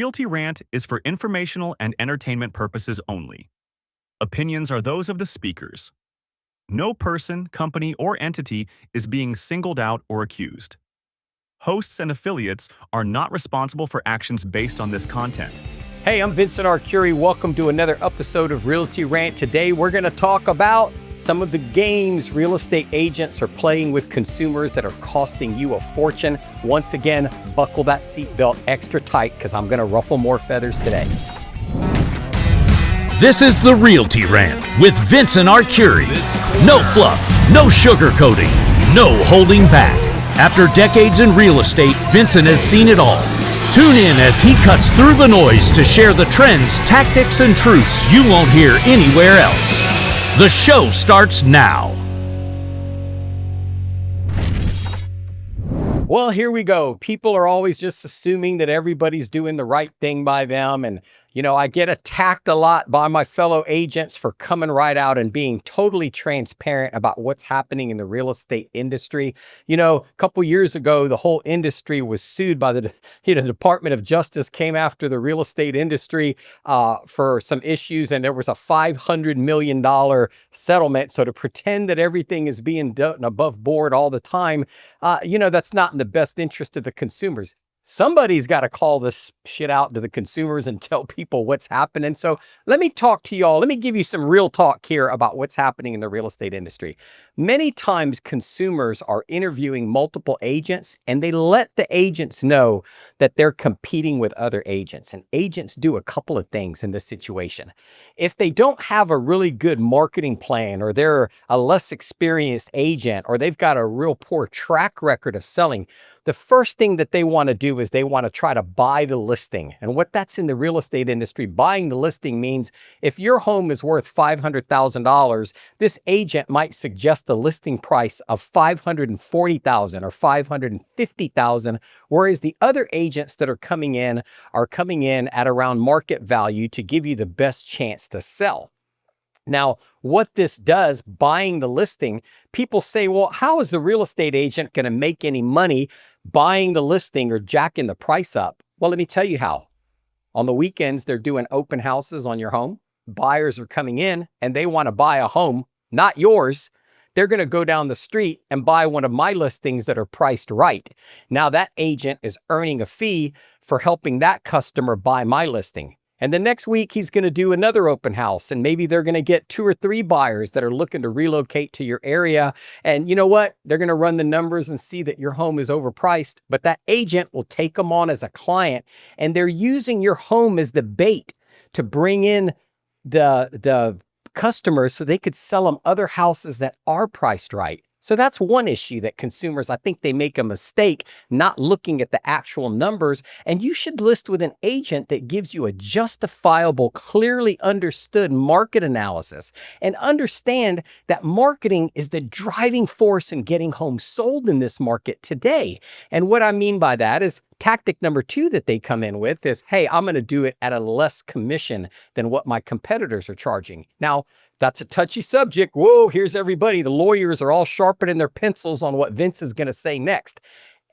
Realty Rant is for informational and entertainment purposes only. Opinions are those of the speakers. No person, company, or entity is being singled out or accused. Hosts and affiliates are not responsible for actions based on this content. Hey, I'm Vincent Arcuri. Welcome to another episode of Realty Rant. Today, we're going to talk about some of the games real estate agents are playing with consumers that are costing you a fortune. Once again, buckle that seatbelt extra tight because I'm going to ruffle more feathers today. This is the Realty Rant with Vincent Arcuri. No fluff, no sugarcoating, no holding back. After decades in real estate, Vincent has seen it all. Tune in as he cuts through the noise to share the trends, tactics, and truths you won't hear anywhere else. The show starts now. Well, here we go. People are always just assuming that everybody's doing the right thing by them. And, I get attacked a lot by my fellow agents for coming right out and being totally transparent about what's happening in the real estate industry. A couple years ago, the whole industry was sued by the Department of Justice came after the real estate industry for some issues, and there was a $500 million settlement. So to pretend that everything is being done above board all the time, that's not in the best interest of the consumers. Somebody's got to call this shit out to the consumers and tell people what's happening. So let me talk to y'all. Let me give you some real talk here about what's happening in the real estate industry. Many times consumers are interviewing multiple agents and they let the agents know that they're competing with other agents. And agents do a couple of things in this situation. If they don't have a really good marketing plan, or they're a less experienced agent, or they've got a real poor track record of selling, the first thing that they want to do is they want to try to buy the listing. And what that's in the real estate industry, buying the listing means if your home is worth $500,000, this agent might suggest a listing price of $540,000 or $550,000, whereas the other agents that are coming in at around market value to give you the best chance to sell. Now, what this does, buying the listing, people say, well, how is the real estate agent going to make any money buying the listing or jacking the price up? Well, let me tell you how. On the weekends, they're doing open houses on your home. Buyers are coming in and they want to buy a home, not yours. They're going to go down the street and buy one of my listings that are priced right. Now, that agent is earning a fee for helping that customer buy my listing. And the next week, he's going to do another open house, and maybe they're going to get 2 or 3 buyers that are looking to relocate to your area. And you know what? They're going to run the numbers and see that your home is overpriced, but that agent will take them on as a client, and they're using your home as the bait to bring in the customers so they could sell them other houses that are priced right. So that's one issue that consumers, I think they make a mistake not looking at the actual numbers. And you should list with an agent that gives you a justifiable, clearly understood market analysis, and understand that marketing is the driving force in getting homes sold in this market today. And what I mean by that is tactic number 2 that they come in with is, hey, I'm going to do it at a less commission than what my competitors are charging. Now, that's a touchy subject. Whoa, here's everybody. The lawyers are all sharpening their pencils on what Vince is going to say next.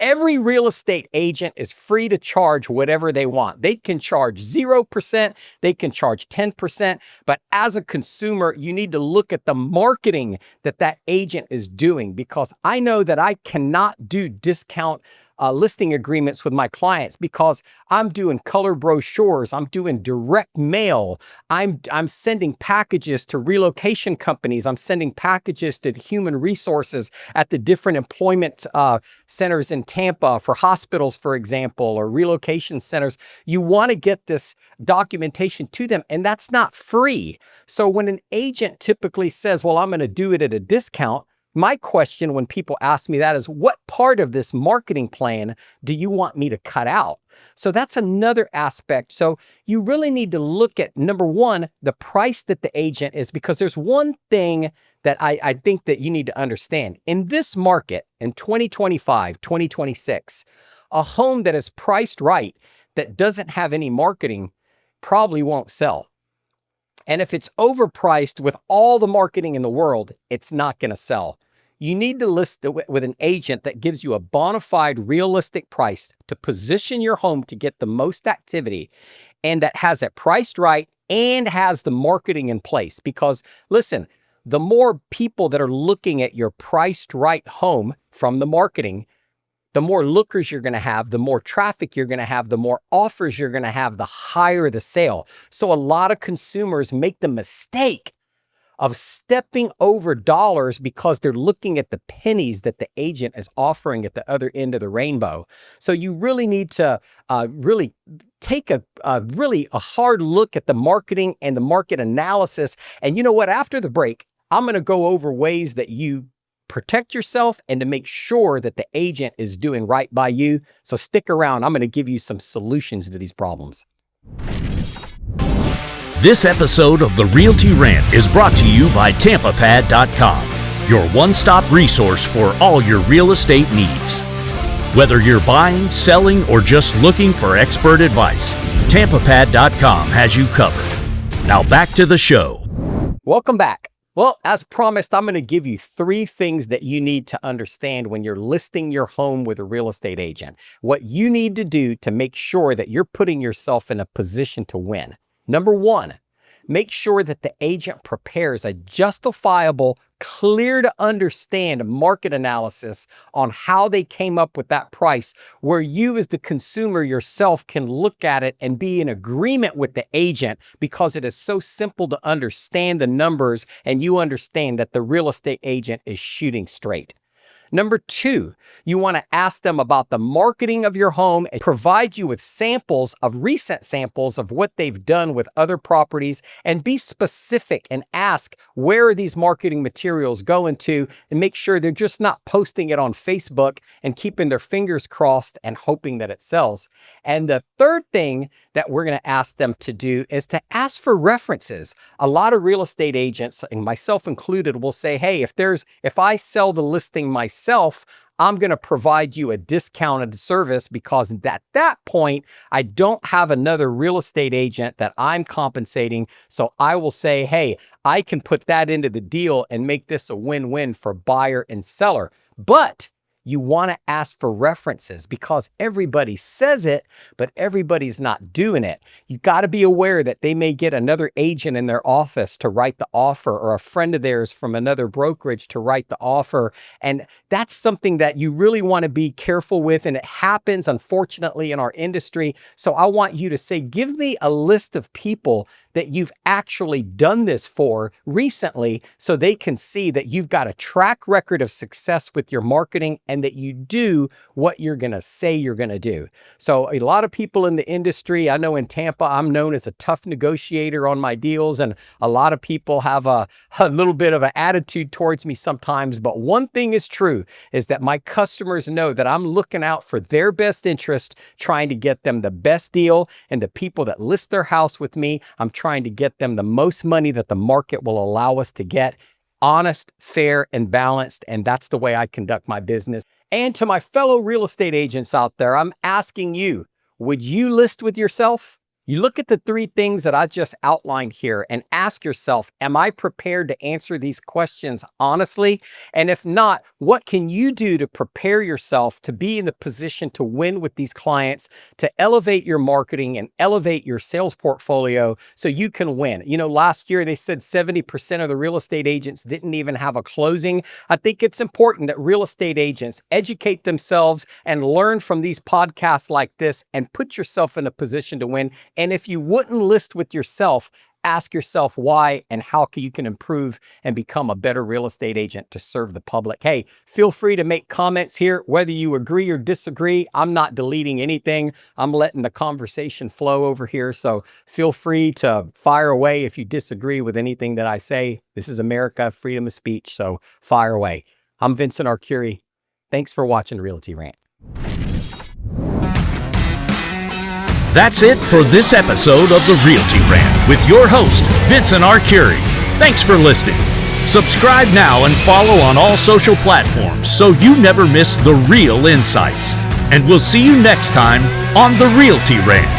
Every real estate agent is free to charge whatever they want. They can charge 0%, they can charge 10%, but as a consumer, you need to look at the marketing that agent is doing, because I know that I cannot do discount listing agreements with my clients because I'm doing color brochures, I'm doing direct mail, I'm sending packages to relocation companies, I'm sending packages to human resources at the different employment centers in Tampa for hospitals, for example, or relocation centers. You want to get this documentation to them, and that's not free. So when an agent typically says, well, I'm going to do it at a discount, my question when people ask me that is, what part of this marketing plan do you want me to cut out? So that's another aspect. So you really need to look at, number 1, the price that the agent is, because there's one thing that I think that you need to understand. In this market, in 2025, 2026, a home that is priced right, that doesn't have any marketing, probably won't sell. And if it's overpriced with all the marketing in the world, it's not going to sell. You need to list with an agent that gives you a bona fide, realistic price to position your home to get the most activity, and that has it priced right and has the marketing in place. Because listen, the more people that are looking at your priced right home from the marketing, the more lookers you're going to have, the more traffic you're going to have, the more offers you're going to have, the higher the sale. So a lot of consumers make the mistake of stepping over dollars because they're looking at the pennies that the agent is offering at the other end of the rainbow. So you really need to really take a hard look at the marketing and the market analysis. And you know what? After the break, I'm going to go over ways that you protect yourself and to make sure that the agent is doing right by you. So stick around. I'm going to give you some solutions to these problems. This episode of the Realty Rant is brought to you by TampaPad.com, your one-stop resource for all your real estate needs. Whether you're buying, selling, or just looking for expert advice, TampaPad.com has you covered. Now back to the show. Welcome back. Well, as promised, I'm going to give you 3 things that you need to understand when you're listing your home with a real estate agent. What you need to do to make sure that you're putting yourself in a position to win. Number 1, make sure that the agent prepares a justifiable, clear to understand market analysis on how they came up with that price, where you as the consumer yourself can look at it and be in agreement with the agent, because it is so simple to understand the numbers and you understand that the real estate agent is shooting straight. Number 2, you want to ask them about the marketing of your home and provide you with recent samples of what they've done with other properties, and be specific and ask, where are these marketing materials going to, and make sure they're just not posting it on Facebook and keeping their fingers crossed and hoping that it sells. And the third thing that we're going to ask them to do is to ask for references. A lot of real estate agents, and myself included, will say, hey, if I sell the listing myself, I'm going to provide you a discounted service, because at that point, I don't have another real estate agent that I'm compensating. So I will say, hey, I can put that into the deal and make this a win-win for buyer and seller. But you want to ask for references, because everybody says it, but everybody's not doing it. You got to be aware that they may get another agent in their office to write the offer, or a friend of theirs from another brokerage to write the offer. And that's something that you really want to be careful with. And it happens, unfortunately, in our industry. So I want you to say, give me a list of people that you've actually done this for recently, so they can see that you've got a track record of success with your marketing and that you do what you're going to say you're going to do. So a lot of people in the industry, I know in Tampa, I'm known as a tough negotiator on my deals, and a lot of people have a little bit of an attitude towards me sometimes. But one thing is true, is that my customers know that I'm looking out for their best interest, trying to get them the best deal. And the people that list their house with me, I'm trying to get them the most money that the market will allow us to get. Honest, fair, and balanced. And that's the way I conduct my business. And to my fellow real estate agents out there, I'm asking you, would you list with yourself? You look at the 3 things that I just outlined here and ask yourself, am I prepared to answer these questions honestly? And if not, what can you do to prepare yourself to be in the position to win with these clients, to elevate your marketing and elevate your sales portfolio so you can win? You know, last year they said 70% of the real estate agents didn't even have a closing. I think it's important that real estate agents educate themselves and learn from these podcasts like this and put yourself in a position to win. And if you wouldn't list with yourself, ask yourself why and how you can improve and become a better real estate agent to serve the public. Hey, feel free to make comments here, whether you agree or disagree. I'm not deleting anything. I'm letting the conversation flow over here. So feel free to fire away if you disagree with anything that I say. This is America, freedom of speech. So fire away. I'm Vincent Arcuri. Thanks for watching Realty Rant. That's it for this episode of the Realty Rant with your host, Vincent Arcuri. Thanks for listening. Subscribe now and follow on all social platforms so you never miss the real insights. And we'll see you next time on the Realty Rant.